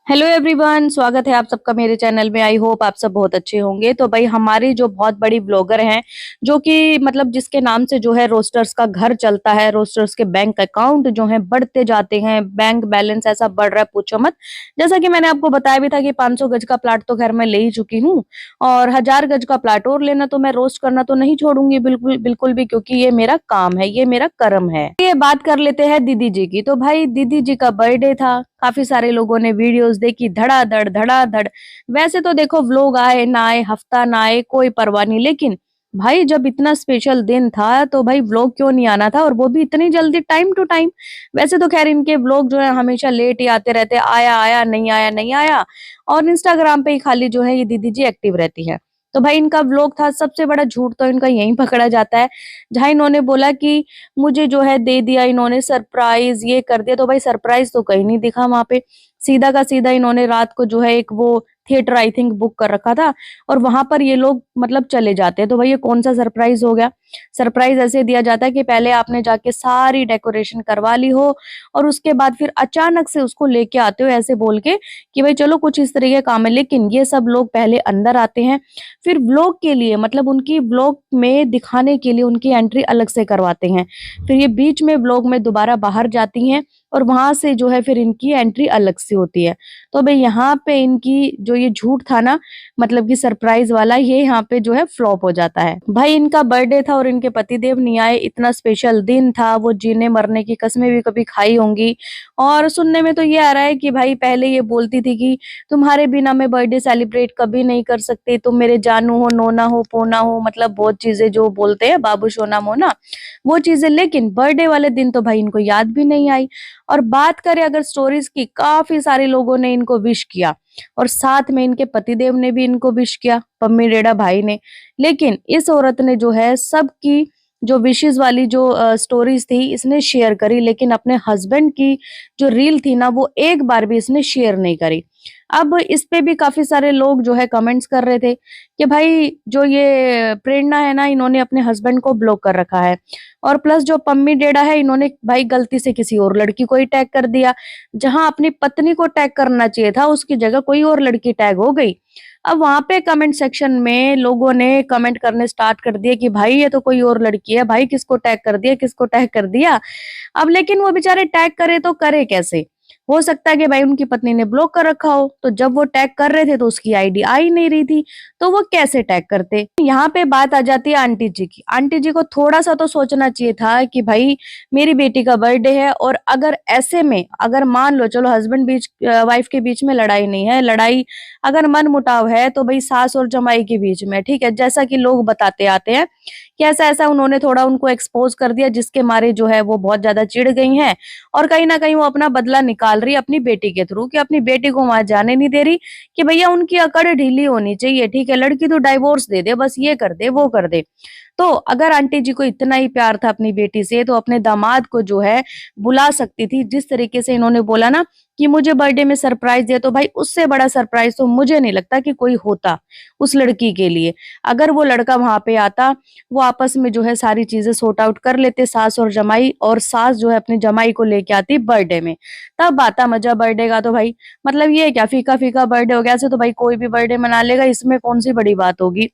Hello everyone, स्वागत है आप सबका मेरे चैनल में। आई होप आप सब बहुत अच्छे होंगे। तो भाई हमारी जो बहुत बड़ी ब्लॉगर हैं, जो कि मतलब जिसके नाम से जो है रोस्टर्स का घर चलता है, रोस्टर्स के बैंक अकाउंट जो है बढ़ते जाते हैं, बैंक बैलेंस ऐसा बढ़ रहा है पूछो मत। जैसा कि मैंने आपको बताया भी था कि 500 गज का प्लाट तो खैर मैं ले ही चुकी हूँ, और 1000 गज का प्लाट और लेना तो मैं रोस्ट करना तो नहीं छोड़ूंगी बिल्कुल बिल्कुल भी, क्योंकि ये मेरा काम है, ये मेरा कर्म है। ये बात कर लेते हैं दीदी जी की। तो भाई दीदी जी का बर्थडे था, काफी सारे लोगों ने वीडियोस देखी, धड़ाधड़ धड़ाधड़। वैसे तो देखो व्लॉग आए ना आए, हफ्ता ना आए, कोई परवाह नहीं, लेकिन भाई जब इतना स्पेशल दिन था तो भाई व्लॉग क्यों नहीं आना था, और वो भी इतनी जल्दी, टाइम टू टाइम। वैसे तो खैर इनके व्लॉग जो है हमेशा लेट ही आते रहते, आया आया नहीं आया नहीं आया, और इंस्टाग्राम पे ही खाली जो है ये दीदी जी एक्टिव रहती है। तो भाई इनका व्लॉग था, सबसे बड़ा झूठ तो इनका यहीं पकड़ा जाता है, जहां इन्होंने बोला कि मुझे जो है दे दिया इन्होंने सरप्राइज, ये कर दिया। तो भाई सरप्राइज तो कहीं नहीं दिखा वहां पे। सीधा का सीधा इन्होंने रात को जो है एक वो थिएटर आई थिंक बुक कर रखा था, और वहां पर ये लोग मतलब चले जाते हैं। तो भाई ये कौन सा सरप्राइज हो गया? सरप्राइज ऐसे दिया जाता है कि पहले आपने जाके सारी डेकोरेशन करवा ली हो, और उसके बाद फिर अचानक से उसको लेके आते हो ऐसे बोल के कि भाई चलो कुछ इस तरीके का काम है। लेकिन ये सब लोग पहले अंदर आते हैं, फिर व्लॉग के लिए, मतलब उनकी व्लॉग में दिखाने के लिए उनकी एंट्री अलग से करवाते हैं। फिर ये बीच में व्लॉग में दोबारा बाहर जाती हैं, और वहां से जो है फिर इनकी एंट्री अलग से होती है। तो भाई यहाँ पे इनकी जो ये झूठ था ना, मतलब कि सरप्राइज वाला, ये यहाँ पे जो है फ्लॉप हो जाता है। भाई इनका बर्थडे था और इनके पतिदेव नहीं आए, इतना स्पेशल दिन था, वो जीने मरने की कस्में भी कभी खाई होंगी। और सुनने में तो ये आ रहा है कि भाई पहले ये बोलती थी कि तुम्हारे बिना मैं बर्थडे सेलिब्रेट कभी नहीं कर सकती, तुम मेरे जानू हो, नोना हो, पोना हो, मतलब बहुत चीजें जो बोलते हैं, बाबू सोना मोना, वो चीजें। लेकिन बर्थडे वाले दिन तो भाई इनको याद भी नहीं आई। और बात करें अगर स्टोरीज की, काफी सारे लोगों ने इनको विश किया, और साथ में इनके पतिदेव ने भी इनको विश किया, पम्मी डेडा भाई ने। लेकिन इस औरत ने जो है सबकी जो विशेस वाली जो स्टोरीज थी इसने शेयर करी, लेकिन अपने हस्बैंड की जो रील थी ना, वो एक बार भी इसने शेयर नहीं करी। अब इस पे भी काफी सारे लोग जो है कमेंट्स कर रहे थे कि भाई जो ये प्रेरणा है ना, इन्होंने अपने हस्बैंड को ब्लॉक कर रखा है, और प्लस जो पम्मी डेडा है, इन्होंने भाई गलती से किसी और लड़की को ही टैग कर दिया। जहां अपनी पत्नी को टैग करना चाहिए था, उसकी जगह कोई और लड़की टैग हो गई। अब वहां पे कमेंट सेक्शन में लोगों ने कमेंट करने स्टार्ट कर दिए कि भाई ये तो कोई और लड़की है, भाई किसको टैग कर दिया, किसको टैग कर दिया। अब लेकिन वो बेचारे टैग करे तो करे कैसे? हो सकता है कि भाई उनकी पत्नी ने ब्लॉक कर रखा हो, तो जब वो टैग कर रहे थे तो उसकी आईडी आ ही नहीं रही थी, तो वो कैसे टैग करते? यहाँ पे बात आ जाती है आंटी जी की। आंटी जी को थोड़ा सा तो सोचना चाहिए था कि भाई मेरी बेटी का बर्थडे है, और अगर ऐसे में, अगर मान लो चलो हस्बैंड बीच वाइफ के बीच में लड़ाई नहीं है, लड़ाई अगर मन मुटाव है तो भाई सास और जमाई के बीच में, ठीक है, जैसा कि लोग बताते आते हैं कि ऐसा ऐसा उन्होंने थोड़ा उनको एक्सपोज कर दिया, जिसके मारे जो है वो बहुत ज्यादा चिढ़ गई हैं, और कहीं ना कहीं वो अपना बदला निकाल रही है अपनी बेटी के थ्रू, कि अपनी बेटी को वहां जाने नहीं दे रही, कि भैया उनकी अकड़ ढीली होनी चाहिए, ठीक है, लड़की तो डाइवोर्स दे दे, बस ये कर दे वो कर दे। तो अगर आंटी जी को इतना ही प्यार था अपनी बेटी से, तो अपने दामाद को जो है बुला सकती थी। जिस तरीके से इन्होंने बोला ना कि मुझे बर्थडे में सरप्राइज दिया, तो भाई उससे बड़ा सरप्राइज तो मुझे नहीं लगता कि कोई होता उस लड़की के लिए। अगर वो लड़का वहां पे आता, वो आपस में जो है सारी चीजें सॉर्ट आउट कर लेते, सास और जमाई, और सास जो है अपनी जमाई को लेके आती बर्थडे में, तब आता मजा बर्थडे का। तो भाई मतलब ये क्या फीका फीका बर्थडे हो गया? ऐसे तो भाई कोई भी बर्थडे मना लेगा, इसमें कौन सी बड़ी बात होगी?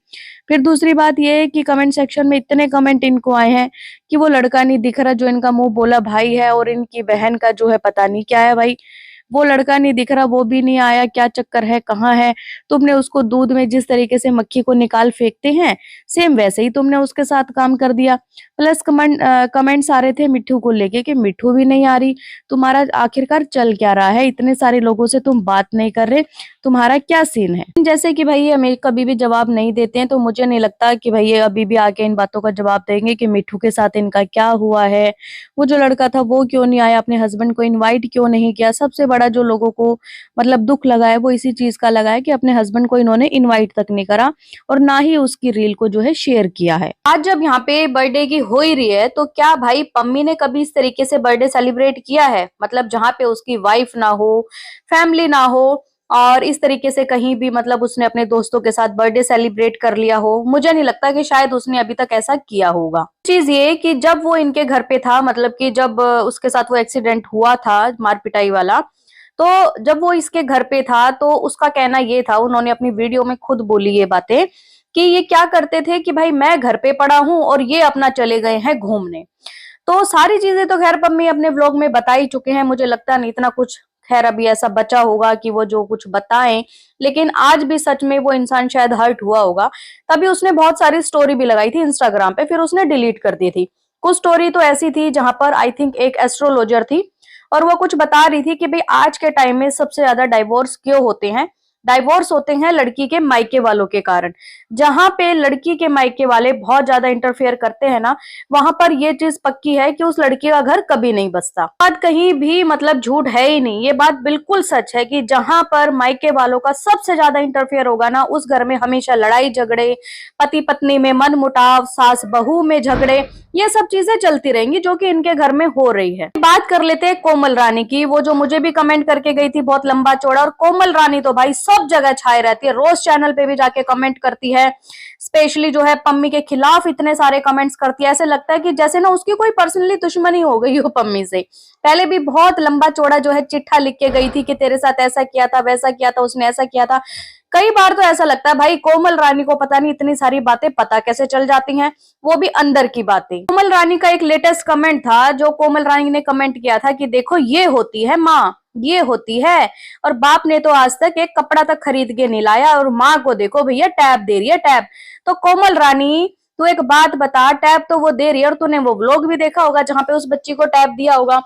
फिर दूसरी बात ये है कि कमेंट सेक्शन में इतने कमेंट इनको आए हैं कि वो लड़का नहीं दिख रहा जो इनका मुंह बोला भाई है, और इनकी बहन का जो है पता नहीं क्या है भाई। वो लड़का नहीं दिख रहा, वो भी नहीं आया, क्या चक्कर है, कहाँ है? तुमने उसको दूध में जिस तरीके से मक्खी को निकाल फेंकते हैं, सेम वैसे ही तुमने उसके साथ काम कर दिया। प्लस कमेंट्स आ रहे थे मिट्ठू को लेके कि मिट्ठू भी नहीं आ रही, तुम्हारा आखिरकार चल क्या रहा है, इतने सारे लोगों से तुम बात नहीं कर रहे, तुम्हारा क्या सीन है? जैसे कि भाई ये हमें कभी भी जवाब नहीं देते हैं, तो मुझे नहीं लगता कि भाई ये अभी भी आके इन बातों का जवाब देंगे कि मिट्ठू के साथ इनका क्या हुआ है, वो जो लड़का था वो क्यों नहीं आया, अपने हस्बैंड को इनवाइट क्यों नहीं किया। सबसे बड़ा जो लोगों को मतलब दुख लगा है वो इसी चीज का लगा है कि अपने हस्बैंड को इन्होंने इनवाइट तक नहीं करा, और ना ही उसकी रील को जो है शेयर किया है। आज जब यहाँ पे बर्थडे की हो ही रही है, तो क्या भाई पम्मी ने कभी इस तरीके से बर्थडे सेलिब्रेट किया है? मतलब जहाँ पे उसकी वाइफ ना हो, फैमिली ना हो, और इस तरीके से कहीं भी मतलब उसने अपने दोस्तों के साथ बर्थडे सेलिब्रेट कर लिया हो? मुझे नहीं लगता कि शायद उसने अभी तक ऐसा किया होगा। चीज ये कि जब वो इनके घर पे था, मतलब कि जब उसके साथ वो एक्सीडेंट हुआ था मार पिटाई वाला, तो जब वो इसके घर पे था तो उसका कहना ये था, उन्होंने अपनी वीडियो में खुद बोली ये बातें, कि ये क्या करते थे कि भाई मैं घर पे पड़ा हूं और ये अपना चले गए हैं घूमने। तो सारी चीजें तो खैर पम्मी अपने व्लॉग में बता ही चुके हैं, मुझे लगता नहीं इतना कुछ खैर अभी ऐसा बचा होगा कि वो जो कुछ बताएं। लेकिन आज भी सच में वो इंसान शायद हर्ट हुआ होगा, तभी उसने बहुत सारी स्टोरी भी लगाई थी इंस्टाग्राम पे, फिर उसने डिलीट कर दी थी। कुछ स्टोरी तो ऐसी थी जहां पर आई थिंक एक एस्ट्रोलॉजर थी और वो कुछ बता रही थी कि भाई आज के टाइम में सबसे ज्यादा डाइवोर्स क्यों होते हैं। डाइवोर्स होते हैं लड़की के मायके वालों के कारण। जहां पे लड़की के मायके वाले बहुत ज्यादा इंटरफेयर करते हैं ना, वहां पर ये चीज पक्की है कि उस लड़की का घर कभी नहीं बसता। बात कहीं भी मतलब झूठ है ही नहीं, ये बात बिल्कुल सच है कि जहां पर मायके वालों का सबसे ज्यादा इंटरफेयर होगा ना, उस घर में हमेशा लड़ाई झगड़े, पति पत्नी में मनमुटाव, सास बहू में झगड़े, ये सब चीजें चलती रहेंगी जो कि इनके घर में हो रही है। बात कर लेते हैं कोमल रानी की, वो जो मुझे भी कमेंट करके गई थी बहुत लंबा चौड़ा। और कोमल रानी तो भाई सब जगह छाए रहती है, रोज चैनल पे भी जाके कमेंट करती है, स्पेशली जो है पम्मी के खिलाफ इतने सारे कमेंट्स करती है। ऐसे लगता है कि जैसे ना उसकी कोई पर्सनली दुश्मनी हो गई हो पम्मी से। पहले भी बहुत लंबा चौड़ा जो है चिट्ठा लिख के गई थी कि तेरे साथ ऐसा किया था, वैसा किया था, उसने ऐसा किया था। कई बार तो ऐसा लगता है भाई कोमल रानी को पता नहीं इतनी सारी बातें पता कैसे चल जाती हैं, वो भी अंदर की बातें। कोमल रानी का एक लेटेस्ट कमेंट था जो कोमल रानी ने कमेंट किया था कि देखो ये होती है माँ, ये होती है। और बाप ने तो आज तक एक कपड़ा तक खरीद के नहीं लाया और माँ को देखो भैया टैब दे रही है, टैब। तो कोमल रानी तू एक बात बता, टैब तो वो दे रही है और तूने वो व्लॉग भी देखा होगा जहां पे उस बच्ची को टैब दिया होगा।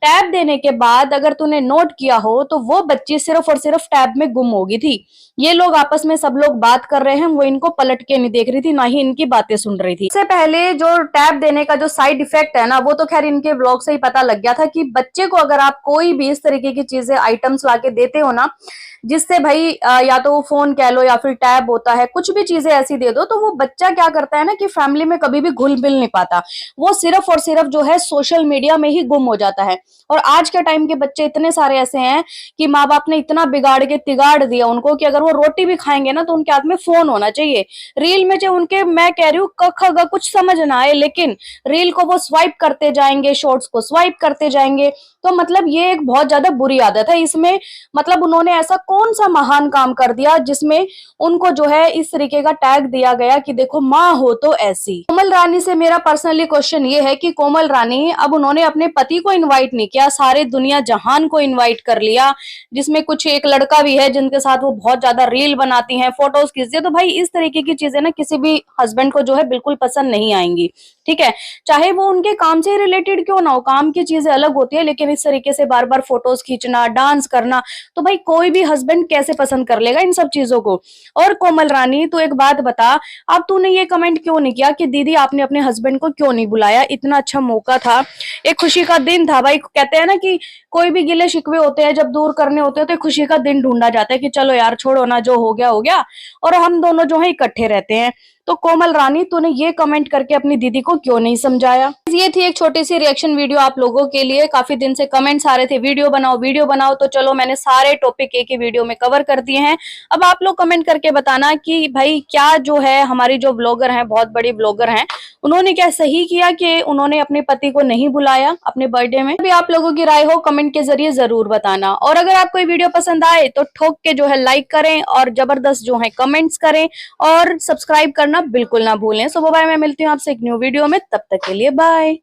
टैब देने के बाद अगर तूने नोट किया हो तो वो बच्ची सिर्फ और सिर्फ टैब में गुम हो गई थी। ये लोग आपस में सब लोग बात कर रहे हैं, वो इनको पलट के नहीं देख रही थी, ना ही इनकी बातें सुन रही थी। इससे पहले जो टैब देने का जो साइड इफेक्ट है ना, वो तो खैर इनके व्लॉग से ही पता लग गया था कि बच्चे को अगर आप कोई भी इस तरीके की चीजें आइटम्स लाके देते हो ना, जिससे भाई या तो वो फोन कह लो या फिर टैब होता है, कुछ भी चीजें ऐसी दे दो, तो वो बच्चा क्या करता है ना कि फैमिली में कभी भी घुल मिल नहीं पाता। वो सिर्फ और सिर्फ जो है सोशल मीडिया में ही गुम हो जाता है। और आज के टाइम के बच्चे इतने सारे ऐसे हैं कि माँ बाप ने इतना बिगाड़ के तिगाड़ दिया उनको कि अगर वो रोटी भी खाएंगे ना तो उनके हाथ में फोन होना चाहिए। रील में जो उनके, मैं कह रही हूँ क ख ग कुछ समझ ना आए, लेकिन रील को वो स्वाइप करते जाएंगे, शॉर्ट्स को स्वाइप करते जाएंगे। तो मतलब ये एक बहुत ज्यादा बुरी आदत है। इसमें मतलब उन्होंने ऐसा कौन सा महान काम कर दिया जिसमें उनको जो है इस तरीके का टैग दिया गया कि देखो माँ हो तो ऐसी। कोमल रानी से मेरा पर्सनली क्वेश्चन ये है कि कोमल रानी, अब उन्होंने अपने पति को इनवाइट नहीं किया, सारे दुनिया जहान को इनवाइट कर लिया, जिसमें कुछ एक लड़का भी है जिनके साथ वो बहुत ज्यादा रील बनाती हैं, फोटोज खींचती है। तो भाई इस तरीके की चीजें ना किसी भी हस्बैंड को जो है बिल्कुल पसंद नहीं आएंगी, ठीक है, चाहे वो उनके काम से रिलेटेड क्यों ना हो। काम की चीजें अलग होती है, लेकिन इस तरीके से बार बार फोटोज खींचना, डांस करना, तो भाई कोई भी हस्बैंड कैसे पसंद कर लेगा इन सब चीजों को। और कोमल रानी तू एक बात बता, अब तूने ये कमेंट क्यों नहीं किया कि दीदी आपने अपने हस्बैंड को क्यों नहीं बुलाया, इतना अच्छा मौका था, एक खुशी का दिन था। भाई कहते हैं ना कि कोई भी गिले शिकवे होते हैं जब दूर करने होते हैं तो खुशी का दिन ढूंढा जाता है कि चलो यार छोड़ो ना, जो हो गया हो गया, और हम दोनों जो है इकट्ठे रहते हैं। तो कोमल रानी तूने ये कमेंट करके अपनी दीदी को क्यों नहीं समझाया। ये थी एक छोटी सी रिएक्शन वीडियो आप लोगों के लिए। काफी दिन से कमेंट्स आ रहे थे वीडियो बनाओ वीडियो बनाओ, तो चलो मैंने सारे टॉपिक एक ही वीडियो में कवर कर दिए हैं। अब आप लोग कमेंट करके बताना कि भाई क्या जो है हमारी जो ब्लॉगर हैं, बहुत बड़ी ब्लॉगर हैं, उन्होंने क्या सही किया कि उन्होंने अपने पति को नहीं बुलाया अपने बर्थडे में। भी आप लोगों की राय हो कमेंट के जरिए जरूर बताना। और अगर आपको ये वीडियो पसंद आए तो ठोक के जो है लाइक करें और जबरदस्त जो है कमेंट्स करें और सब्सक्राइब करना बिल्कुल ना भूलें। सो बाय, मैं मिलती हूँ आपसे एक न्यू वीडियो में, तब तक के लिए बाय।